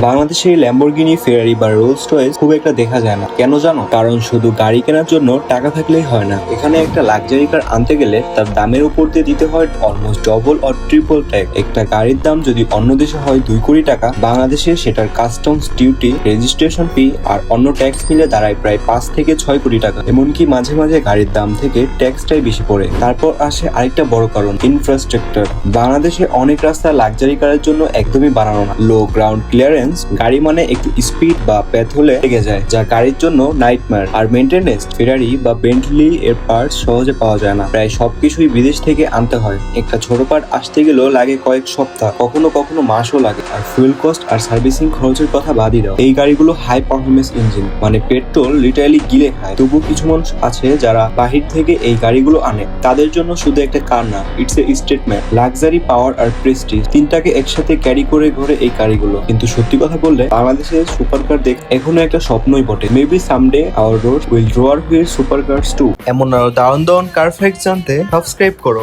বাংলাদেশে ল্যাম্বরগিনি, ফেরারি বা Rolls Royce খুব একটা দেখা যায় না। কেন জানো? কারণ শুধু গাড়ি কেনার জন্য টাকা থাকলেই হয় না। এখানে একটা লাক্সারি কার আনতে গেলে তার দামের উপর দিয়ে দিতে হয় almost double or triple tax. একটা গাড়ির দাম যদি অন্য দেশে হয় 2 কোটি টাকা, বাংলাদেশে সেটার কাস্টমস ডিউটি, রেজিস্ট্রেশন ফি আর অন্য ট্যাক্স মিলে দাঁড়ায় প্রায় 5 থেকে 6 কোটি টাকা। এমনকি মাঝে মাঝে গাড়ির দাম থেকে ট্যাক্সটাই বেশি পড়ে। তারপর আসে আরেকটা বড় কারণ, ইনফ্রাস্ট্রাকচার। বাংলাদেশে অনেক রাস্তা লাক্সারি কারের জন্য একদমই বানানো না। লো গ্রাউন্ড ক্লিয়ারেন্স, গাড়ি মানে একটু স্পিড বা প্যাথ হলে লেগে যায়, যা গাড়ির জন্য নাইটমেয়ার। আর মেইনটেনেন্স, ফেরারি বা বেন্টলি এর পার্টস সহজে পাওয়া যায় না, প্রায় সবকিছুই বিদেশ থেকে আনতে হয়। একটা ছোট পার্ট আসতে গেলেও লাগে কয়েক সপ্তাহ, কখনো কখনো মাসও লাগে। আর ফুয়েল কস্ট আর সার্ভিসিং খরচের কথা বাদই দাও। এই গাড়িগুলো হাই পারফরমেন্স ইঞ্জিন, মানে পেট্রোল লিটারালি গিলে খায়। তবু কিছু মানুষ আছে যারা বাহির থেকে এই গাড়িগুলো আনে। তাদের জন্য শুধু একটা কার না, it's a statement. Luxury, power আর প্রেস্টিজ তিনটাকে একসাথে ক্যারি করে ঘোরে এই গাড়িগুলো। কিন্তু সত্যি কথা বললে বাংলাদেশে সুপার কার দেখ এখনো একটা স্বপ্নই বটে। Maybe someday our road will drawer wheel super cars too. এমন আরো দারুণ দারুণ কার ফ্যাক্ট জানতে সাবস্ক্রাইব করো।